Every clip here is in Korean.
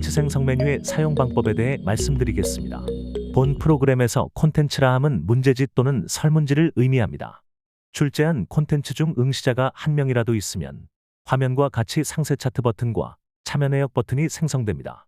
콘텐츠 생성 메뉴의 사용 방법에 대해 말씀드리겠습니다. 본 프로그램에서 콘텐츠라 함은 문제지 또는 설문지를 의미합니다. 출제한 콘텐츠 중 응시자가 한 명이라도 있으면 화면과 같이 상세 차트 버튼과 참여 내역 버튼이 생성됩니다.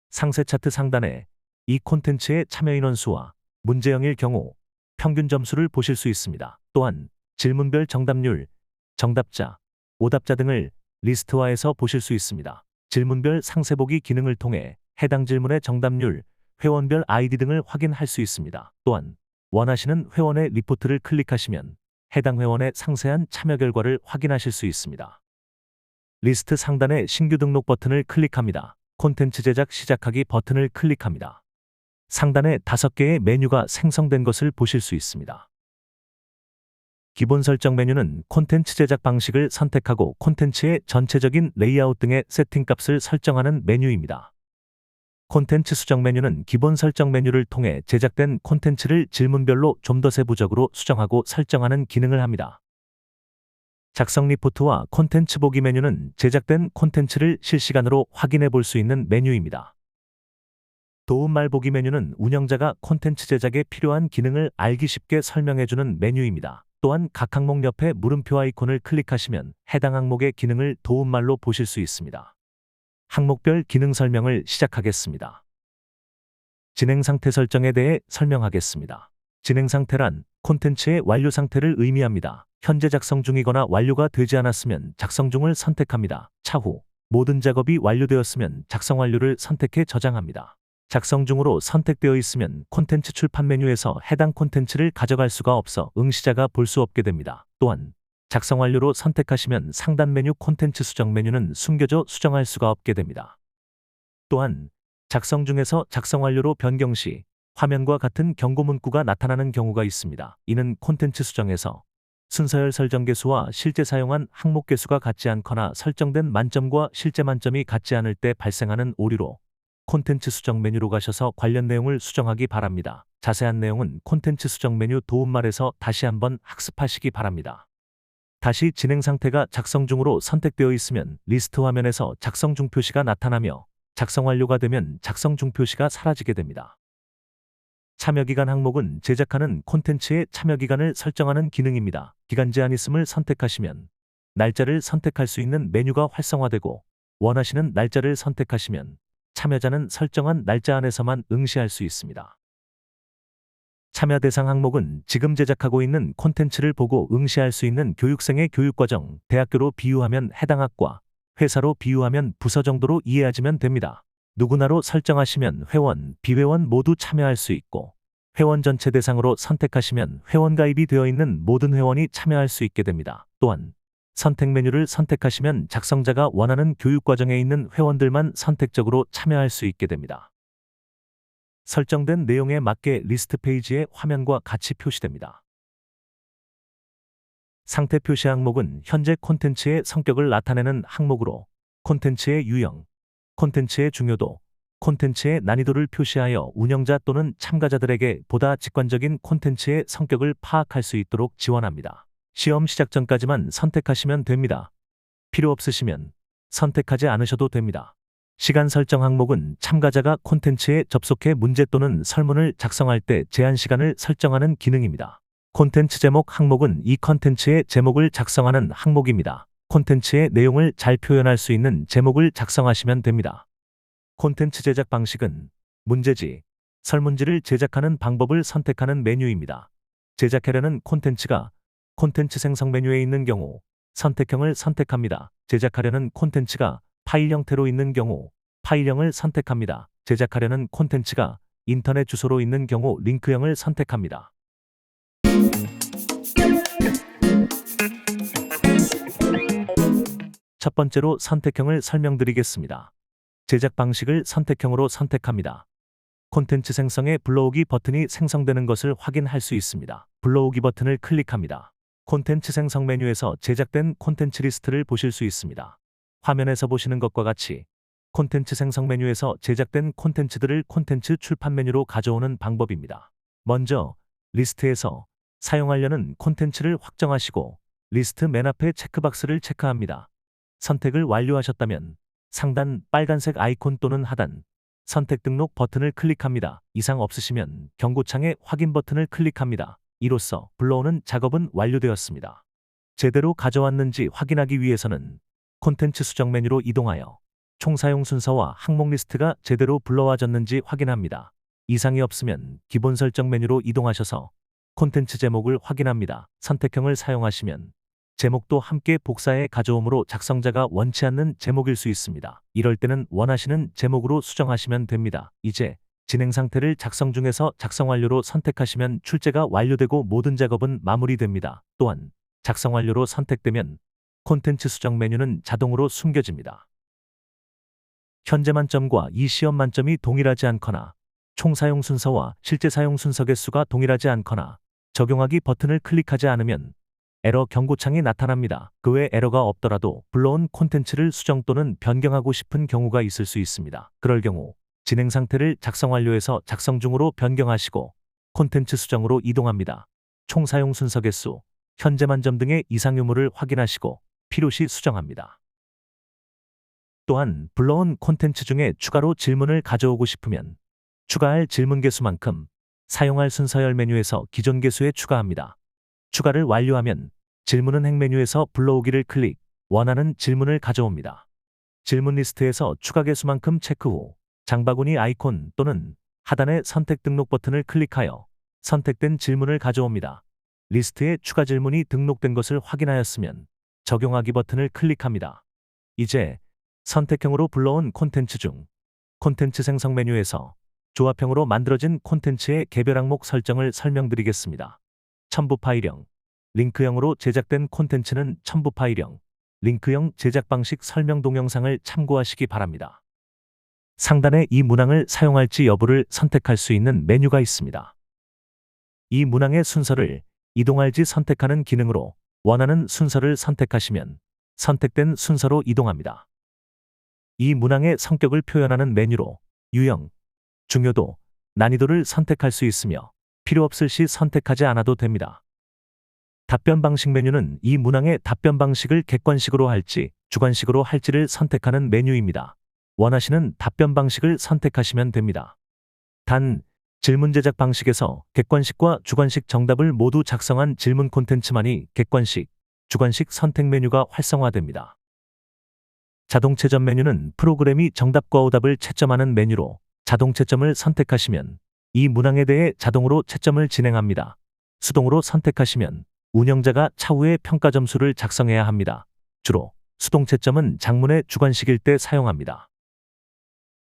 상세 차트 상단에 이 콘텐츠의 참여 인원 수와 문제 0일 경우 평균 점수를 보실 수 있습니다. 또한 질문별 정답률, 정답자, 오답자 등을 리스트화해서 보실 수 있습니다. 질문별 상세 보기 기능을 통해 해당 질문의 정답률, 회원별 아이디 등을 확인할 수 있습니다. 또한 원하시는 회원의 리포트를 클릭하시면 해당 회원의 상세한 참여 결과를 확인하실 수 있습니다. 리스트 상단의 신규 등록 버튼을 클릭합니다. 콘텐츠 제작 시작하기 버튼을 클릭합니다. 상단에 5개의 메뉴가 생성된 것을 보실 수 있습니다. 기본 설정 메뉴는 콘텐츠 제작 방식을 선택하고 콘텐츠의 전체적인 레이아웃 등의 세팅값을 설정하는 메뉴입니다. 콘텐츠 수정 메뉴는 기본 설정 메뉴를 통해 제작된 콘텐츠를 질문별로 좀 더 세부적으로 수정하고 설정하는 기능을 합니다. 작성 리포트와 콘텐츠 보기 메뉴는 제작된 콘텐츠를 실시간으로 확인해 볼 수 있는 메뉴입니다. 도움말 보기 메뉴는 운영자가 콘텐츠 제작에 필요한 기능을 알기 쉽게 설명해주는 메뉴입니다. 또한 각 항목 옆에 물음표 아이콘을 클릭하시면 해당 항목의 기능을 도움말로 보실 수 있습니다. 항목별 기능 설명을 시작하겠습니다. 진행 상태 설정에 대해 설명하겠습니다. 진행 상태란 콘텐츠의 완료 상태를 의미합니다. 현재 작성 중이거나 완료가 되지 않았으면 작성 중을 선택합니다. 차후 모든 작업이 완료되었으면 작성 완료를 선택해 저장합니다. 작성 중으로 선택되어 있으면 콘텐츠 출판 메뉴에서 해당 콘텐츠를 가져갈 수가 없어 응시자가 볼 수 없게 됩니다. 또한 작성 완료로 선택하시면 상단 메뉴 콘텐츠 수정 메뉴는 숨겨져 수정할 수가 없게 됩니다. 또한 작성 중에서 작성 완료로 변경 시 화면과 같은 경고 문구가 나타나는 경우가 있습니다. 이는 콘텐츠 수정에서 순서열 설정 개수와 실제 사용한 항목 개수가 같지 않거나 설정된 만점과 실제 만점이 같지 않을 때 발생하는 오류로 콘텐츠 수정 메뉴로 가셔서 관련 내용을 수정하기 바랍니다. 자세한 내용은 콘텐츠 수정 메뉴 도움말에서 다시 한번 학습하시기 바랍니다. 다시 진행 상태가 작성 중으로 선택되어 있으면 리스트 화면에서 작성 중 표시가 나타나며 작성 완료가 되면 작성 중 표시가 사라지게 됩니다. 참여기간 항목은 제작하는 콘텐츠의 참여기간을 설정하는 기능입니다. 기간 제한 있음을 선택하시면 날짜를 선택할 수 있는 메뉴가 활성화되고 원하시는 날짜를 선택하시면 참여자는 설정한 날짜 안에서만 응시할 수 있습니다. 참여 대상 항목은 지금 제작하고 있는 콘텐츠를 보고 응시할 수 있는 교육생의 교육과정, 대학교로 비유하면 해당 학과, 회사로 비유하면 부서 정도로 이해하시면 됩니다. 누구나로 설정하시면 회원, 비회원 모두 참여할 수 있고 회원 전체 대상으로 선택하시면 회원 가입이 되어 있는 모든 회원이 참여할 수 있게 됩니다. 또한 선택 메뉴를 선택하시면 작성자가 원하는 교육과정에 있는 회원들만 선택적으로 참여할 수 있게 됩니다. 설정된 내용에 맞게 리스트 페이지의 화면과 같이 표시됩니다. 상태 표시 항목은 현재 콘텐츠의 성격을 나타내는 항목으로 콘텐츠의 유형, 콘텐츠의 중요도, 콘텐츠의 난이도를 표시하여 운영자 또는 참가자들에게 보다 직관적인 콘텐츠의 성격을 파악할 수 있도록 지원합니다. 시험 시작 전까지만 선택하시면 됩니다. 필요 없으시면 선택하지 않으셔도 됩니다. 시간 설정 항목은 참가자가 콘텐츠에 접속해 문제 또는 설문을 작성할 때 제한 시간을 설정하는 기능입니다. 콘텐츠 제목 항목은 이 콘텐츠의 제목을 작성하는 항목입니다. 콘텐츠의 내용을 잘 표현할 수 있는 제목을 작성하시면 됩니다. 콘텐츠 제작 방식은 문제지, 설문지를 제작하는 방법을 선택하는 메뉴입니다. 제작하려는 콘텐츠가 콘텐츠 생성 메뉴에 있는 경우 선택형을 선택합니다. 제작하려는 콘텐츠가 파일 형태로 있는 경우 파일형을 선택합니다. 제작하려는 콘텐츠가 인터넷 주소로 있는 경우 링크형을 선택합니다. 첫 번째로 선택형을 설명드리겠습니다. 제작 방식을 선택형으로 선택합니다. 콘텐츠 생성에 불러오기 버튼이 생성되는 것을 확인할 수 있습니다. 불러오기 버튼을 클릭합니다. 콘텐츠 생성 메뉴에서 제작된 콘텐츠 리스트를 보실 수 있습니다. 화면에서 보시는 것과 같이 콘텐츠 생성 메뉴에서 제작된 콘텐츠들을 콘텐츠 출판 메뉴로 가져오는 방법입니다. 먼저 리스트에서 사용하려는 콘텐츠를 확정하시고 리스트 맨 앞에 체크박스를 체크합니다. 선택을 완료하셨다면 상단 빨간색 아이콘 또는 하단 선택 등록 버튼을 클릭합니다. 이상 없으시면 경고창에 확인 버튼을 클릭합니다. 이로써 불러오는 작업은 완료되었습니다. 제대로 가져왔는지 확인하기 위해서는 콘텐츠 수정 메뉴로 이동하여 총 사용 순서와 항목 리스트가 제대로 불러와졌는지 확인합니다. 이상이 없으면 기본 설정 메뉴로 이동하셔서 콘텐츠 제목을 확인합니다. 선택형을 사용하시면 제목도 함께 복사해 가져옴으로 작성자가 원치 않는 제목일 수 있습니다. 이럴 때는 원하시는 제목으로 수정하시면 됩니다. 이제 진행 상태를 작성 중에서 작성 완료로 선택하시면 출제가 완료되고 모든 작업은 마무리됩니다. 또한 작성 완료로 선택되면 콘텐츠 수정 메뉴는 자동으로 숨겨집니다. 현재 만점과 이 시험 만점이 동일하지 않거나 총 사용 순서와 실제 사용 순서 개수가 동일하지 않거나 적용하기 버튼을 클릭하지 않으면 에러 경고창이 나타납니다. 그 외 에러가 없더라도 불러온 콘텐츠를 수정 또는 변경하고 싶은 경우가 있을 수 있습니다. 그럴 경우 진행 상태를 작성 완료해서 작성 중으로 변경하시고 콘텐츠 수정으로 이동합니다. 총 사용 순서 개수, 현재 만점 등의 이상 유무를 확인하시고 필요시 수정합니다. 또한 불러온 콘텐츠 중에 추가로 질문을 가져오고 싶으면 추가할 질문 개수만큼 사용할 순서열 메뉴에서 기존 개수에 추가합니다. 추가를 완료하면 질문은 행 메뉴에서 불러오기를 클릭, 원하는 질문을 가져옵니다. 질문 리스트에서 추가 개수만큼 체크 후 장바구니 아이콘 또는 하단의 선택 등록 버튼을 클릭하여 선택된 질문을 가져옵니다. 리스트에 추가 질문이 등록된 것을 확인하였으면 적용하기 버튼을 클릭합니다. 이제 선택형으로 불러온 콘텐츠 중 콘텐츠 생성 메뉴에서 조합형으로 만들어진 콘텐츠의 개별 항목 설정을 설명드리겠습니다. 첨부 파일형, 링크형으로 제작된 콘텐츠는 첨부 파일형, 링크형 제작 방식 설명 동영상을 참고하시기 바랍니다. 상단에 이 문항을 사용할지 여부를 선택할 수 있는 메뉴가 있습니다. 이 문항의 순서를 이동할지 선택하는 기능으로 원하는 순서를 선택하시면 선택된 순서로 이동합니다. 이 문항의 성격을 표현하는 메뉴로 유형, 중요도, 난이도를 선택할 수 있으며 필요 없을 시 선택하지 않아도 됩니다. 답변 방식 메뉴는 이 문항의 답변 방식을 객관식으로 할지 주관식으로 할지를 선택하는 메뉴입니다. 원하시는 답변 방식을 선택하시면 됩니다. 단, 질문 제작 방식에서 객관식과 주관식 정답을 모두 작성한 질문 콘텐츠만이 객관식, 주관식 선택 메뉴가 활성화됩니다. 자동 채점 메뉴는 프로그램이 정답과 오답을 채점하는 메뉴로 자동 채점을 선택하시면 이 문항에 대해 자동으로 채점을 진행합니다. 수동으로 선택하시면 운영자가 차후에 평가 점수를 작성해야 합니다. 주로 수동 채점은 작문의 주관식일 때 사용합니다.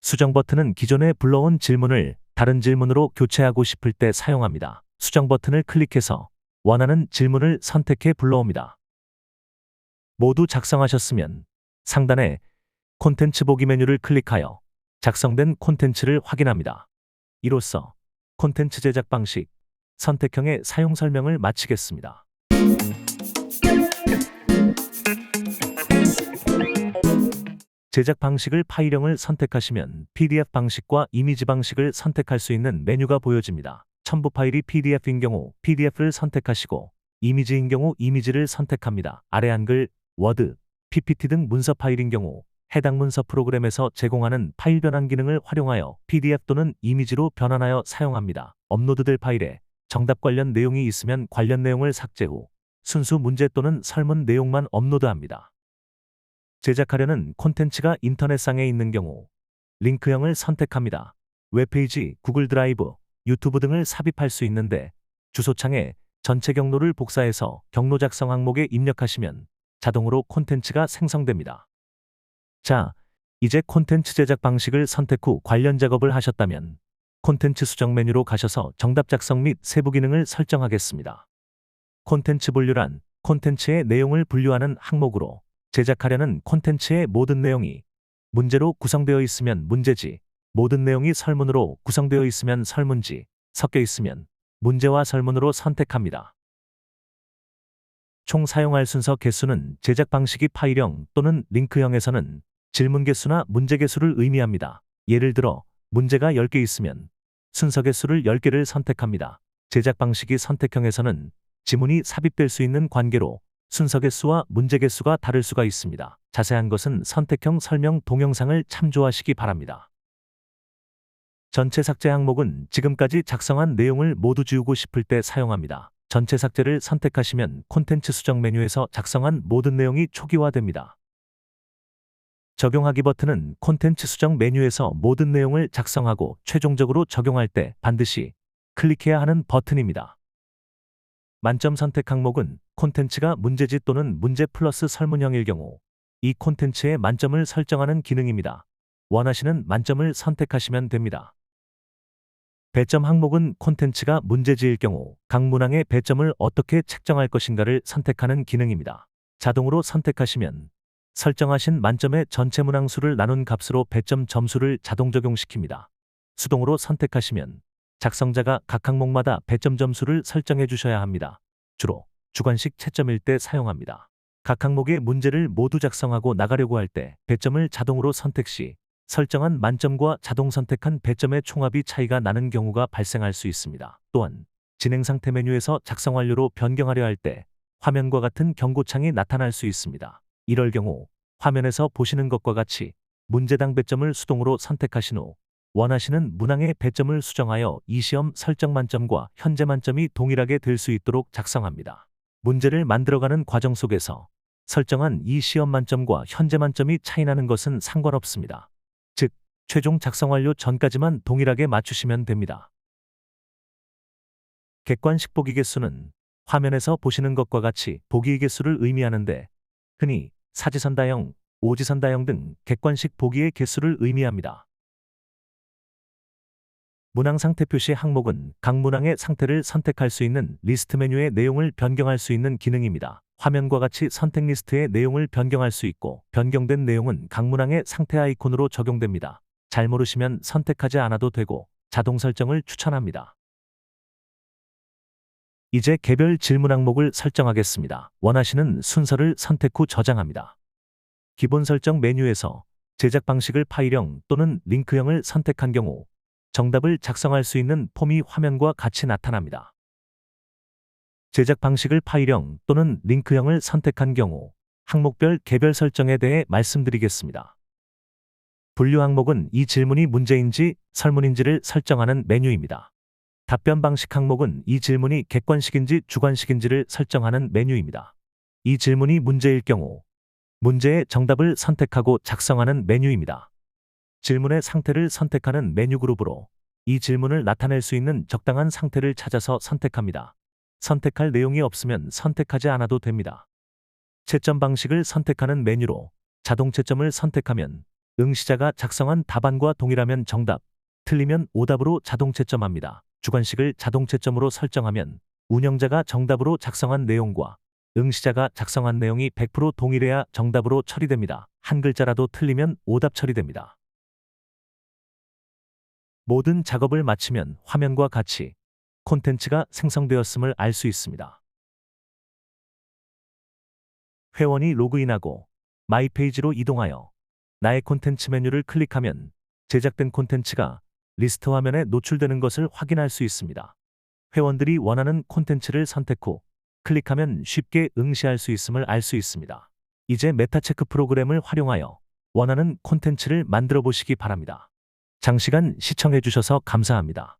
수정 버튼은 기존에 불러온 질문을 다른 질문으로 교체하고 싶을 때 사용합니다. 수정 버튼을 클릭해서 원하는 질문을 선택해 불러옵니다. 모두 작성하셨으면 상단에 콘텐츠 보기 메뉴를 클릭하여 작성된 콘텐츠를 확인합니다. 이로써 콘텐츠 제작 방식, 선택형의 사용 설명을 마치겠습니다. 제작 방식을 파일형을 선택하시면 PDF 방식과 이미지 방식을 선택할 수 있는 메뉴가 보여집니다. 첨부 파일이 PDF인 경우 PDF를 선택하시고 이미지인 경우 이미지를 선택합니다. 아래 한글, 워드, PPT 등 문서 파일인 경우 해당 문서 프로그램에서 제공하는 파일 변환 기능을 활용하여 PDF 또는 이미지로 변환하여 사용합니다. 업로드될 파일에 정답 관련 내용이 있으면 관련 내용을 삭제 후 순수 문제 또는 설문 내용만 업로드합니다. 제작하려는 콘텐츠가 인터넷상에 있는 경우 링크형을 선택합니다. 웹페이지, 구글 드라이브, 유튜브 등을 삽입할 수 있는데 주소창에 전체 경로를 복사해서 경로 작성 항목에 입력하시면 자동으로 콘텐츠가 생성됩니다. 자, 이제 콘텐츠 제작 방식을 선택 후 관련 작업을 하셨다면 콘텐츠 수정 메뉴로 가셔서 정답 작성 및 세부 기능을 설정하겠습니다. 콘텐츠 분류란 콘텐츠의 내용을 분류하는 항목으로 제작하려는 콘텐츠의 모든 내용이 문제로 구성되어 있으면 문제지, 모든 내용이 설문으로 구성되어 있으면 설문지, 섞여 있으면 문제와 설문으로 선택합니다. 총 사용할 순서 개수는 제작 방식이 파일형 또는 링크형에서는 질문 개수나 문제 개수를 의미합니다. 예를 들어 문제가 10개 있으면 순서 개수를 10개를 선택합니다. 제작 방식이 선택형에서는 지문이 삽입될 수 있는 관계로 순서 개수와 문제 개수가 다를 수가 있습니다. 자세한 것은 선택형 설명 동영상을 참조하시기 바랍니다. 전체 삭제 항목은 지금까지 작성한 내용을 모두 지우고 싶을 때 사용합니다. 전체 삭제를 선택하시면 콘텐츠 수정 메뉴에서 작성한 모든 내용이 초기화됩니다. 적용하기 버튼은 콘텐츠 수정 메뉴에서 모든 내용을 작성하고 최종적으로 적용할 때 반드시 클릭해야 하는 버튼입니다. 만점 선택 항목은 콘텐츠가 문제지 또는 문제 플러스 설문형일 경우 이 콘텐츠의 만점을 설정하는 기능입니다. 원하시는 만점을 선택하시면 됩니다. 배점 항목은 콘텐츠가 문제지일 경우 각 문항의 배점을 어떻게 책정할 것인가를 선택하는 기능입니다. 자동으로 선택하시면 설정하신 만점의 전체 문항 수를 나눈 값으로 배점 점수를 자동 적용시킵니다. 수동으로 선택하시면 작성자가 각 항목마다 배점 점수를 설정해 주셔야 합니다. 주로 주관식 채점일 때 사용합니다. 각 항목의 문제를 모두 작성하고 나가려고 할 때 배점을 자동으로 선택 시 설정한 만점과 자동 선택한 배점의 총합이 차이가 나는 경우가 발생할 수 있습니다. 또한 진행 상태 메뉴에서 작성 완료로 변경하려 할 때 화면과 같은 경고창이 나타날 수 있습니다. 이럴 경우 화면에서 보시는 것과 같이 문제당 배점을 수동으로 선택하신 후 원하시는 문항의 배점을 수정하여 이 시험 설정 만점과 현재 만점이 동일하게 될 수 있도록 작성합니다. 문제를 만들어가는 과정 속에서 설정한 이 시험 만점과 현재 만점이 차이나는 것은 상관없습니다. 즉, 최종 작성 완료 전까지만 동일하게 맞추시면 됩니다. 객관식 보기 개수는 화면에서 보시는 것과 같이 보기의 개수를 의미하는데 흔히 사지선다형, 오지선다형 등 객관식 보기의 개수를 의미합니다. 문항 상태 표시 항목은 각 문항의 상태를 선택할 수 있는 리스트 메뉴의 내용을 변경할 수 있는 기능입니다. 화면과 같이 선택 리스트의 내용을 변경할 수 있고 변경된 내용은 각 문항의 상태 아이콘으로 적용됩니다. 잘 모르시면 선택하지 않아도 되고 자동 설정을 추천합니다. 이제 개별 질문 항목을 설정하겠습니다. 원하시는 순서를 선택 후 저장합니다. 기본 설정 메뉴에서 제작 방식을 파일형 또는 링크형을 선택한 경우 정답을 작성할 수 있는 폼이 화면과 같이 나타납니다. 제작 방식을 파일형 또는 링크형을 선택한 경우 항목별 개별 설정에 대해 말씀드리겠습니다. 분류 항목은 이 질문이 문제인지 설문인지를 설정하는 메뉴입니다. 답변 방식 항목은 이 질문이 객관식인지 주관식인지를 설정하는 메뉴입니다. 이 질문이 문제일 경우 문제의 정답을 선택하고 작성하는 메뉴입니다. 질문의 상태를 선택하는 메뉴 그룹으로 이 질문을 나타낼 수 있는 적당한 상태를 찾아서 선택합니다. 선택할 내용이 없으면 선택하지 않아도 됩니다. 채점 방식을 선택하는 메뉴로 자동 채점을 선택하면 응시자가 작성한 답안과 동일하면 정답, 틀리면 오답으로 자동 채점합니다. 주관식을 자동 채점으로 설정하면 운영자가 정답으로 작성한 내용과 응시자가 작성한 내용이 100% 동일해야 정답으로 처리됩니다. 한 글자라도 틀리면 오답 처리됩니다. 모든 작업을 마치면 화면과 같이 콘텐츠가 생성되었음을 알 수 있습니다. 회원이 로그인하고 마이 페이지로 이동하여 나의 콘텐츠 메뉴를 클릭하면 제작된 콘텐츠가 리스트 화면에 노출되는 것을 확인할 수 있습니다. 회원들이 원하는 콘텐츠를 선택 후 클릭하면 쉽게 응시할 수 있음을 알 수 있습니다. 이제 메타체크 프로그램을 활용하여 원하는 콘텐츠를 만들어 보시기 바랍니다. 장시간 시청해 주셔서 감사합니다.